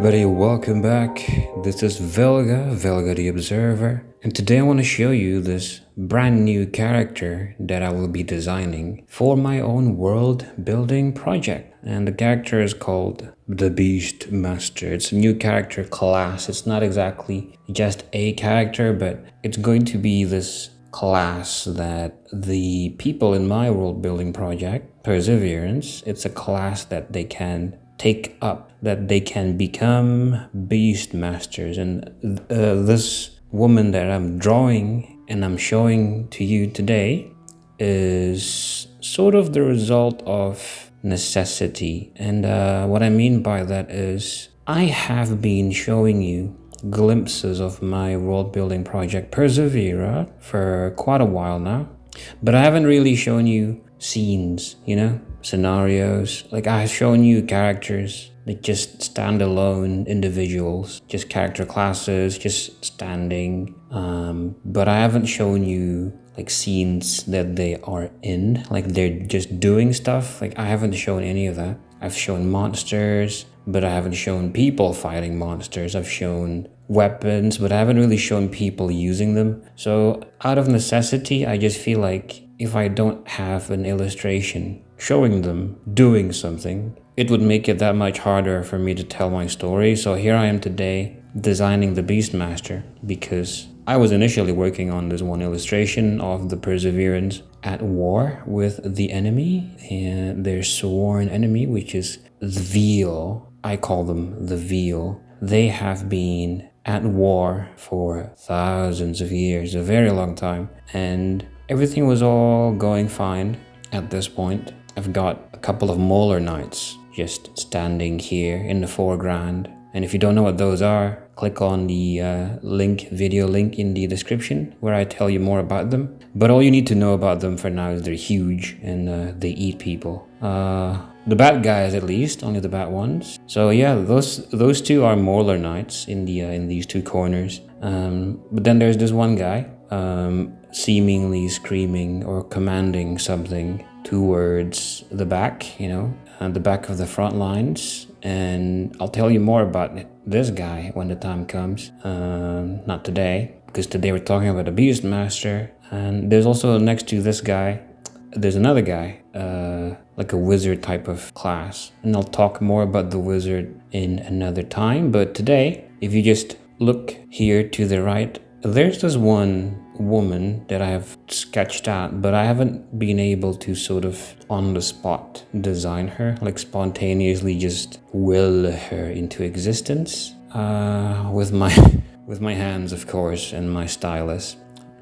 everybody, welcome back. This is Velga the Observer, and today I want to show you this brand new character that I will be designing for my own world building project. And the character is called the Beastmaster. It's a new character class. It's not exactly just a character, but it's going to be this class that the people in my world building project, Perseverance, it's a class that they can take up, that they can become Beastmasters. And this woman that I'm drawing and I'm showing to you today is sort of the result of necessity. And what I mean by that is I have been showing you glimpses of my world building project Persevera for quite a while now, but I haven't really shown you scenes, scenarios. Like, I've shown you characters, like just standalone individuals, just character classes, just standing, but I haven't shown you like scenes that they are in, like they're just doing stuff. Like, I haven't shown any of that. I've shown monsters, but I haven't shown people fighting monsters. I've shown weapons, but I haven't really shown people using them. So out of necessity, I just feel like if I don't have an illustration showing them doing something, it would make it that much harder for me to tell my story. So here I am today designing the Beastmaster, because I was initially working on this one illustration of the Perseverance at war with the enemy and their sworn enemy, which is the Veil. I call them the Veil. They have been at war for thousands of years, a very long time, and everything was all going fine at this point. I've got a couple of Molar Knights just standing here in the foreground, and if you don't know what those are, click on the video link in the description where I tell you more about them. But all you need to know about them for now is they're huge and they eat people. The bad guys, at least, only the bad ones. So yeah, those two are Molar Knights in these two corners. But then there's this one guy seemingly screaming or commanding something towards the back, the back of the front lines. And I'll tell you more about this guy when the time comes. Not today, because today we're talking about the Beastmaster. And there's also next to this guy, there's another guy, like a wizard type of class. And I'll talk more about the wizard in another time. But today, if you just look here to the right, there's this one woman that I have sketched out, but I haven't been able to sort of on the spot design her, like spontaneously just will her into existence with my hands, of course, and my stylus.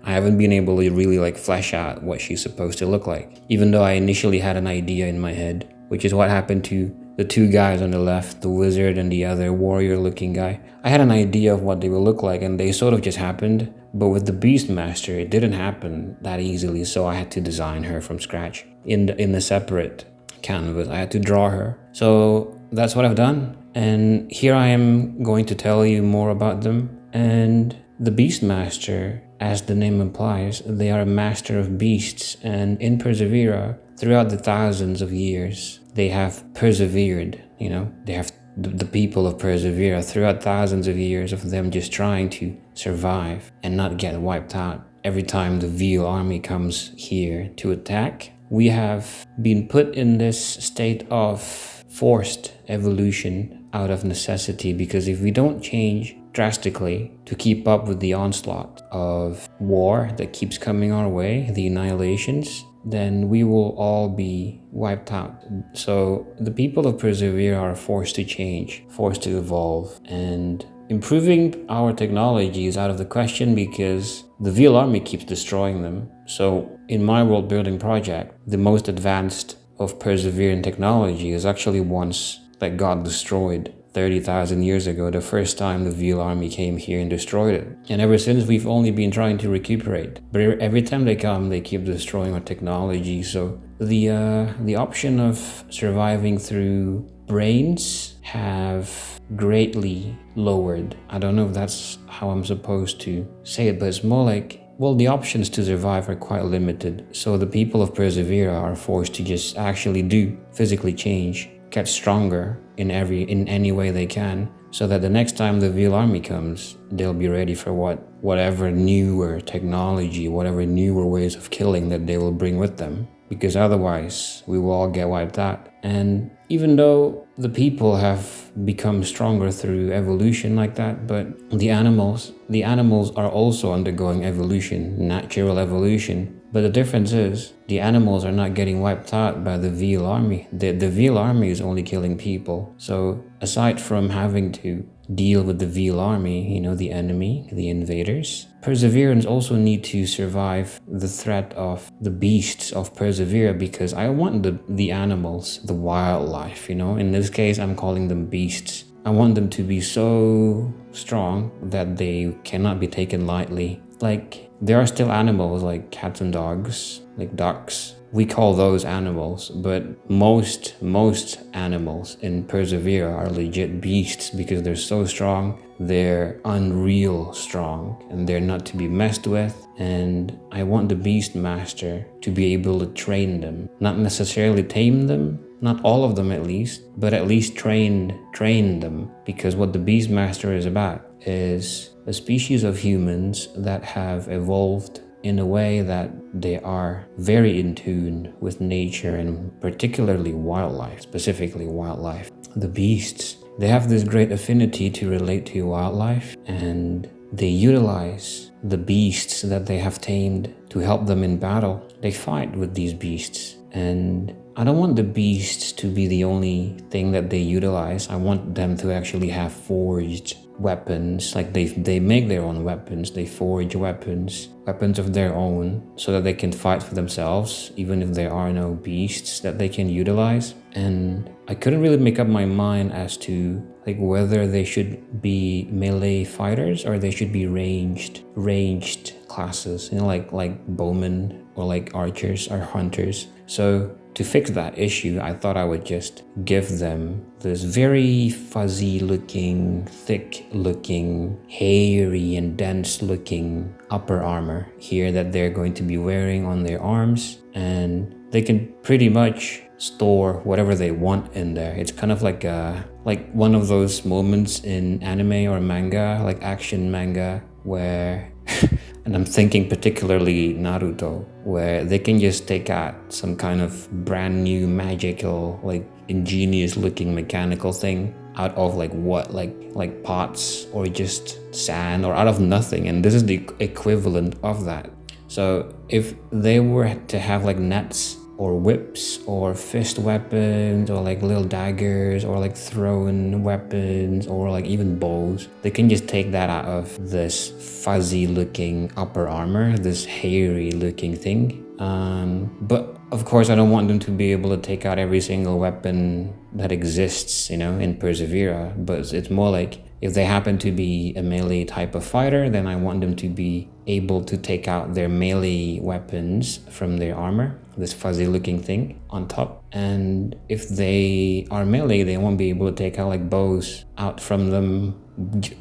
I haven't been able to really like flesh out what she's supposed to look like, even though I initially had an idea in my head, which is what happened to the two guys on the left, the wizard and the other warrior-looking guy. I had an idea of what they would look like, and they sort of just happened. But with the Beastmaster, it didn't happen that easily, so I had to design her from scratch in a separate canvas. I had to draw her. So that's what I've done, and here I am going to tell you more about them. And the Beastmaster, as the name implies, they are a master of beasts, and in Persevera, throughout the thousands of years, they have persevered, they have the people of Persevera throughout thousands of years of them just trying to survive and not get wiped out. Every time the Veil army comes here to attack, we have been put in this state of forced evolution out of necessity, because if we don't change drastically to keep up with the onslaught of war that keeps coming our way, the annihilations, then we will all be wiped out. So the people of Persevera are forced to change, forced to evolve, and improving our technology is out of the question because the Veil army keeps destroying them. So in my world building project, the most advanced of Perseverant technology is actually ones that got destroyed 30,000 years ago, the first time the Veil army came here and destroyed it. And ever since, we've only been trying to recuperate. But every time they come, they keep destroying our technology. So the option of surviving through brains have greatly lowered. I don't know if that's how I'm supposed to say it, but it's more like, well, the options to survive are quite limited. So the people of Persevera are forced to just actually physically change, get stronger in any way they can, so that the next time the Veil army comes, they'll be ready for whatever newer technology, whatever newer ways of killing that they will bring with them. Because otherwise, we will all get wiped out. And even though the people have become stronger through evolution like that, but the animals are also undergoing evolution, natural evolution. But the difference is, the animals are not getting wiped out by the Veil army. The Veil army is only killing people. So aside from having to deal with the Veil army, the enemy, the invaders, Perseverance also need to survive the threat of the beasts of Persevera, because I want the animals, the wildlife, in this case I'm calling them beasts. I want them to be so strong that they cannot be taken lightly. Like, there are still animals like cats and dogs, like ducks. We call those animals, but most animals in Persevera are legit beasts because they're so strong. They're unreal strong and they're not to be messed with. And I want the Beastmaster to be able to train them, not necessarily tame them, not all of them at least, but at least train them. Because what the Beastmaster is about is a species of humans that have evolved in a way that they are very in tune with nature and particularly wildlife, specifically wildlife. The beasts, they have this great affinity to relate to wildlife, and they utilize the beasts that they have tamed to help them in battle. They fight with these beasts, and I don't want the beasts to be the only thing that they utilize. I want them to actually have forged weapons. Like they make their own weapons, they forge weapons of their own, so that they can fight for themselves, even if there are no beasts that they can utilize. And I couldn't really make up my mind as to whether they should be melee fighters or they should be ranged classes, like bowmen or like archers or hunters. So to fix that issue, I thought I would just give them this very fuzzy looking, thick looking, hairy and dense looking upper armor here that they're going to be wearing on their arms, and they can pretty much store whatever they want in there. It's kind of like one of those moments in anime or manga, like action manga, where and I'm thinking particularly Naruto, where they can just take out some kind of brand new magical, ingenious looking mechanical thing out of like pots or just sand or out of nothing, and this is the equivalent of that. So if they were to have nets or whips or fist weapons or little daggers or thrown weapons or even bows, they can just take that out of this fuzzy looking upper armor, this hairy looking thing. But of course I don't want them to be able to take out every single weapon that exists, in Persevera, but it's more like if they happen to be a melee type of fighter, then I want them to be able to take out their melee weapons from their armor, this fuzzy looking thing on top. And if they are melee, they won't be able to take out bows out from them,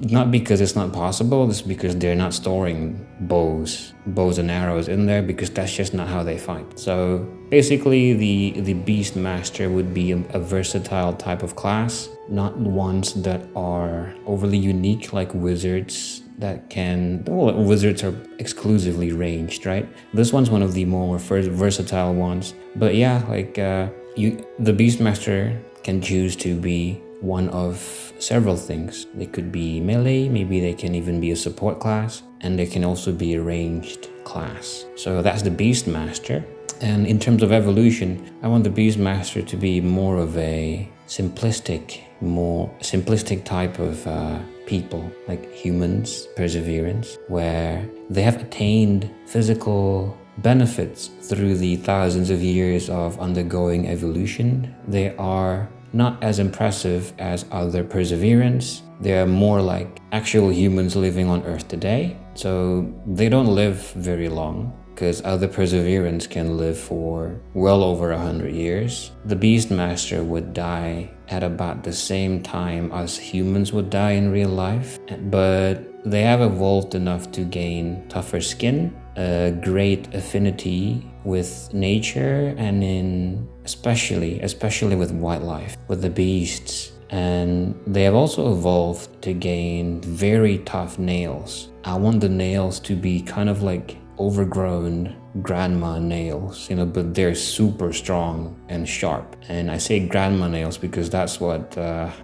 not because it's not possible, it's because they're not storing bows and arrows in there, because that's just not how they fight. So basically the Beastmaster would be a versatile type of class, not ones that are overly unique like wizards that can, wizards are exclusively ranged, right? This one's one of the more versatile ones. But yeah, the Beastmaster can choose to be one of several things. They could be melee, maybe they can even be a support class, and they can also be a ranged class. So that's the Beastmaster. And in terms of evolution, I want the Beastmaster to be more of a simplistic type of people, like humans, Perseverance, where they have attained physical benefits through the thousands of years of undergoing evolution. They are not as impressive as other Perseverance. They are more like actual humans living on Earth today. So they don't live very long, because other Perseverance can live for well over 100 years. The Beastmaster would die at about the same time as humans would die in real life, but they have evolved enough to gain tougher skin, a great affinity with nature, and especially with wildlife. With the beasts, And they have also evolved to gain very tough nails. I want the nails to be kind of like overgrown grandma nails, but they're super strong and sharp. And I say grandma nails because that's what,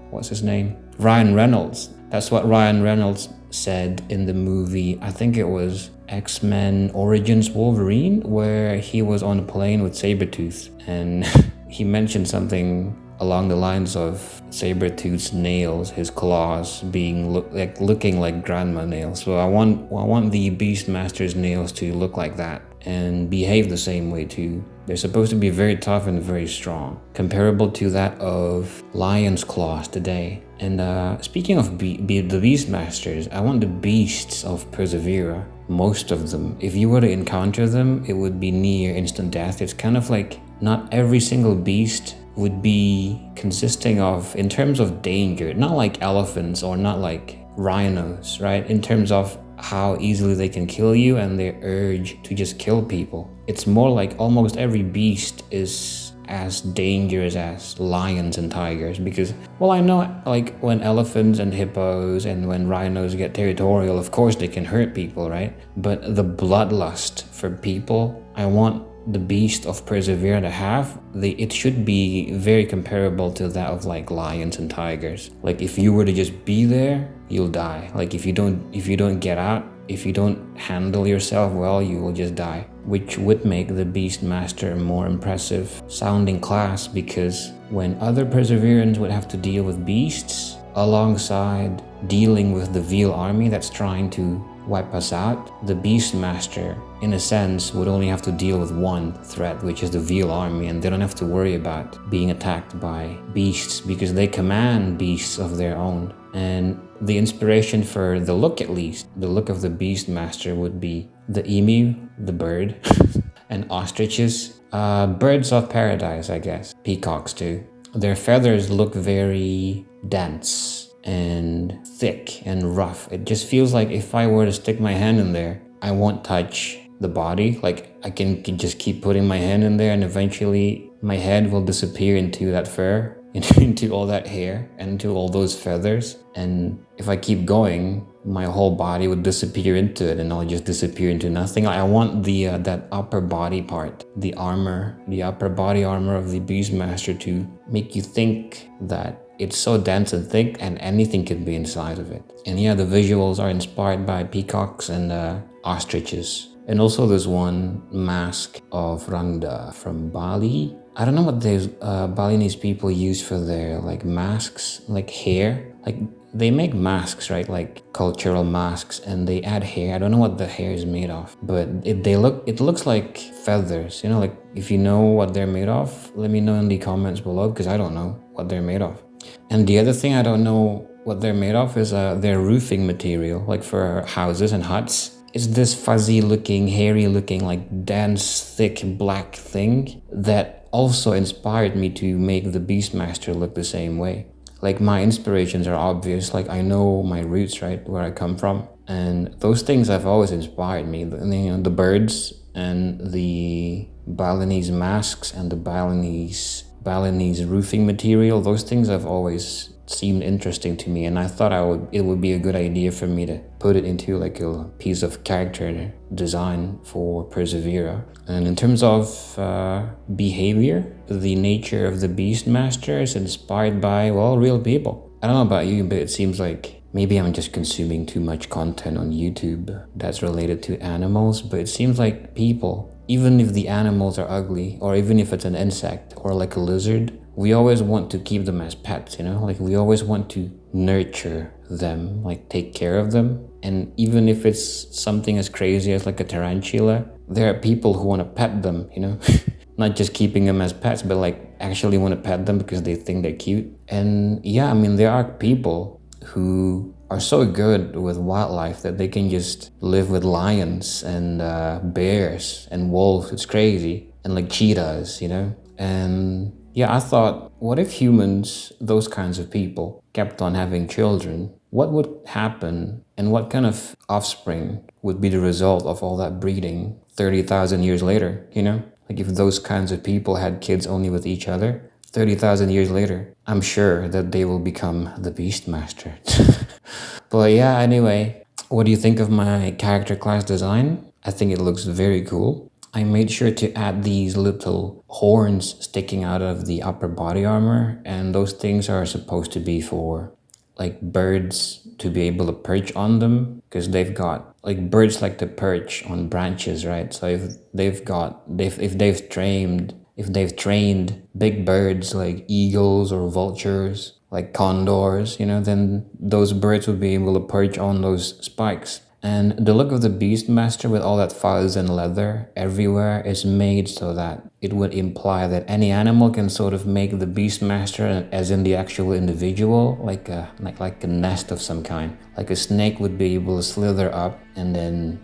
what's his name? Ryan Reynolds. That's what Ryan Reynolds said in the movie, I think it was X-Men Origins Wolverine, where he was on a plane with Sabretooth, and he mentioned something along the lines of Sabretooth's nails, his claws, being looking like grandma nails. So I want the Beastmaster's nails to look like that and behave the same way too. They're supposed to be very tough and very strong, comparable to that of lion's claws today. And speaking of the Beastmasters, I want the beasts of Persevera, most of them. If you were to encounter them, it would be near instant death. It's kind of like not every single beast would be consisting of, in terms of danger, not like elephants or not like rhinos, right? In terms of how easily they can kill you and their urge to just kill people. It's more like almost every beast is as dangerous as lions and tigers, because, well, I know like when elephants and hippos and when rhinos get territorial, of course they can hurt people, right? But the bloodlust for people, I want the beast of Persevera to have, it should be very comparable to that of like lions and tigers. Like if you were to just be there, you'll die. Like if you don't get out, if you don't handle yourself well, you will just die. Which would make the Beastmaster a more impressive sounding class, because when other Perseverans would have to deal with beasts alongside dealing with the Veil army that's trying to wipe us out, the Beastmaster, in a sense, would only have to deal with one threat, which is the Veil army, and they don't have to worry about being attacked by beasts because they command beasts of their own. And the inspiration for the look, at least, the look of the Beastmaster would be the emu, the bird, and ostriches. Birds of paradise, I guess. Peacocks too. Their feathers look very dense and thick and rough. It just feels like if I were to stick my hand in there, I won't touch the body. Like I can just keep putting my hand in there and eventually my head will disappear into that fur, into all that hair and into all those feathers. And if I keep going, my whole body would disappear into it and I'll just disappear into nothing. I want the that upper body part, the armor, the upper body armor of the Beastmaster to make you think that it's so dense and thick and anything can be inside of it. And yeah, the visuals are inspired by peacocks and ostriches. And also there's one mask of Rangda from Bali. I don't know what those Balinese people use for their like masks, like hair. Like they make masks, right? Like cultural masks, and they add hair. I don't know what the hair is made of, but it looks like feathers. Like if you know what they're made of, let me know in the comments below, because I don't know what they're made of. And the other thing I don't know what they're made of is their roofing material, like for houses and huts. It's this fuzzy looking, hairy looking, like dense, thick black thing that also inspired me to make the Beastmaster look the same way. Like my inspirations are obvious, like I know my roots, right, where I come from. And those things have always inspired me. The birds and the Balinese masks and the Balinese roofing material, those things have always seemed interesting to me, and I thought it would be a good idea for me to put it into like a piece of character design for Persevera. And in terms of behavior, the nature of the Beastmaster is inspired by, well, real people. I don't know about you, but it seems like maybe I'm just consuming too much content on YouTube that's related to animals, but it seems like people, even if the animals are ugly, or even if it's an insect or like a lizard, we always want to keep them as pets, like we always want to nurture them, like take care of them. And even if it's something as crazy as like a tarantula, there are people who want to pet them, not just keeping them as pets, but like actually want to pet them because they think they're cute. And yeah, I mean, there are people who are so good with wildlife that they can just live with lions and bears and wolves. It's crazy. And like cheetahs, And yeah, I thought, what if humans, those kinds of people, kept on having children? What would happen and what kind of offspring would be the result of all that breeding 30,000 years later, Like if those kinds of people had kids only with each other, 30,000 years later, I'm sure that they will become the Beastmaster. But yeah, anyway, what do you think of my character class design? I think it looks very cool. I made sure to add these little horns sticking out of the upper body armor, and those things are supposed to be for like birds to be able to perch on them, because they've got like birds like to perch on branches, right? So if they've trained big birds like eagles or vultures, like condors, then those birds would be able to perch on those spikes. And the look of the Beastmaster with all that fuzz and leather everywhere is made so that it would imply that any animal can sort of make the Beastmaster, as in the actual individual, like a nest of some kind. Like a snake would be able to slither up and then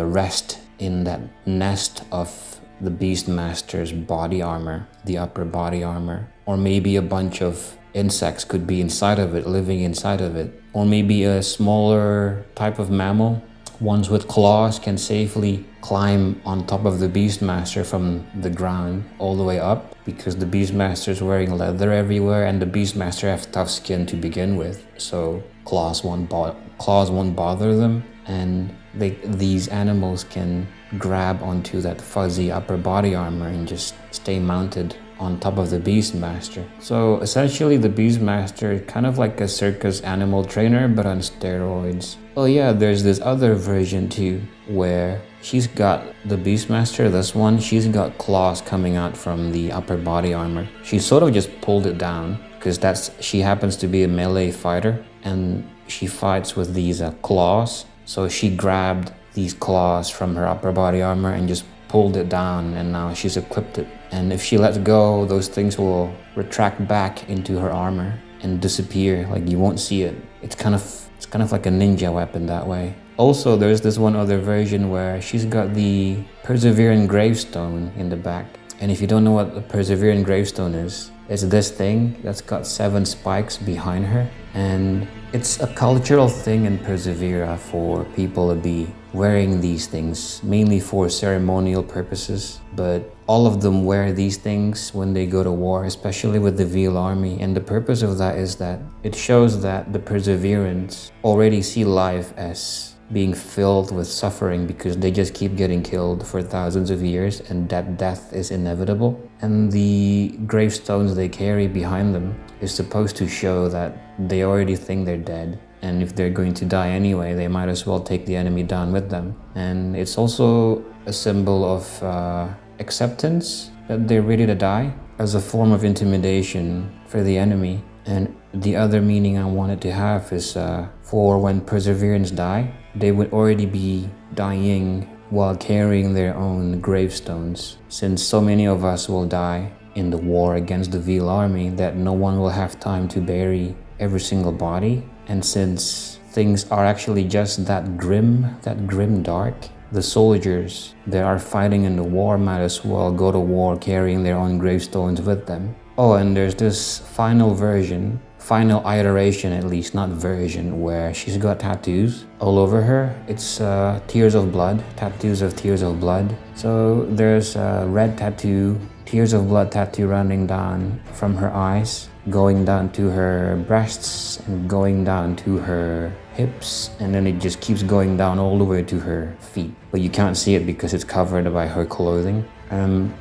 rest in that nest of the Beastmaster's body armor, the upper body armor. Or maybe a bunch of insects could be inside of it, living inside of it. Or maybe a smaller type of mammal, ones with claws, can safely climb on top of the Beastmaster from the ground all the way up, because the Beastmaster is wearing leather everywhere and the Beastmaster have tough skin to begin with, so claws won't bother them, and these animals can grab onto that fuzzy upper body armor and just stay mounted on top of the Beastmaster. So essentially the Beastmaster is kind of like a circus animal trainer, but on steroids. Oh yeah, there's this other version too, where she's got the Beastmaster, this one, she's got claws coming out from the upper body armor. She sort of just pulled it down, because she happens to be a melee fighter, and she fights with these claws. So she grabbed these claws from her upper body armor and just pulled it down, and now she's equipped it. And if she lets go, those things will retract back into her armor and disappear, like you won't see it. It's kind of like a ninja weapon that way. Also, there's this one other version where she's got the Perseverant gravestone in the back. And if you don't know what the Perseverant gravestone is, it's this thing that's got 7 spikes behind her. And it's a cultural thing in Persevera for people to be wearing these things, mainly for ceremonial purposes. But all of them wear these things when they go to war, especially with the Veil Army. And the purpose of that is that it shows that the Perseverants already see life as being filled with suffering, because they just keep getting killed for thousands of years, and that death is inevitable. And the gravestones they carry behind them is supposed to show that they already think they're dead, and if they're going to die anyway, they might as well take the enemy down with them. And it's also a symbol of acceptance that they're ready to die, as a form of intimidation for the enemy. And the other meaning I wanted to have is for when Perseverants die, they would already be dying while carrying their own gravestones, since so many of us will die in the war against the Veil Army that no one will have time to bury every single body. And since things are actually just that grim dark, the soldiers that are fighting in the war might as well go to war carrying their own gravestones with them. Oh, and there's this final iteration at least, not version, where she's got tattoos all over her. It's tears of blood, tattoos of tears of blood. So there's a red tattoo, tears of blood tattoo running down from her eyes, going down to her breasts and going down to her hips, and then it just keeps going down all the way to her feet. But you can't see it because it's covered by her clothing.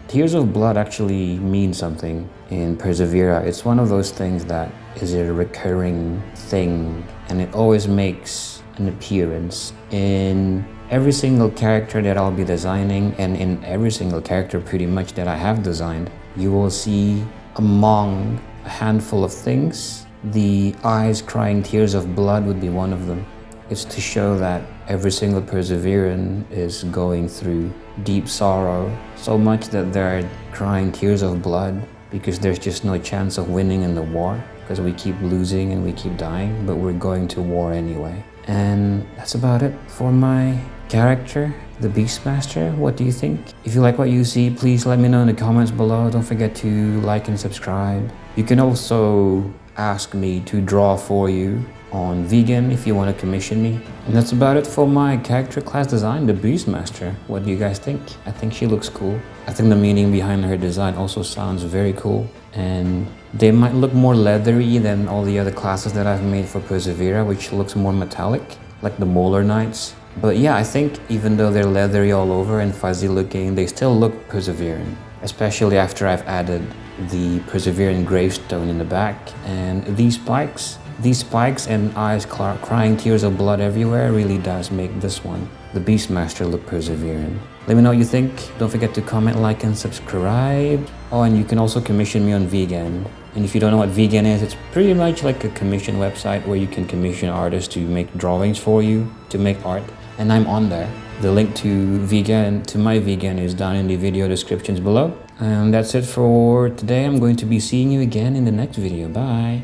Tears of blood actually means something in Persevera. It's one of those things that is a recurring thing, and it always makes an appearance in every single character that I'll be designing, and in every single character pretty much that I have designed. You will see among a handful of things, the eyes crying tears of blood would be one of them. It's to show that every single Perseverant is going through deep sorrow, so much that they're crying tears of blood, because there's just no chance of winning in the war, because we keep losing and we keep dying, but we're going to war anyway. And that's about it for my character, the Beastmaster. What do you think? If you like what you see, please let me know in the comments below. Don't forget to like and subscribe. You can also ask me to draw for you on vegan if you want to commission me. And that's about it for my character class design, the Beastmaster. What do you guys think? I think she looks cool. I think the meaning behind her design also sounds very cool. And they might look more leathery than all the other classes that I've made for Persevera, which looks more metallic, like the Molar Knights. But yeah, I think even though they're leathery all over and fuzzy looking, they still look Perseveran. Especially after I've added the Perseveran gravestone in the back. And these spikes and eyes crying tears of blood everywhere really does make this one, the Beastmaster, look Perseveran. Let me know what you think. Don't forget to comment, like, and subscribe. Oh, and you can also commission me on Vegan. And if you don't know what Vegan is, it's pretty much like a commission website where you can commission artists to make drawings for you, to make art. And I'm on there. The link to my Vegan is down in the video descriptions below. And that's it for today. I'm going to be seeing you again in the next video. Bye.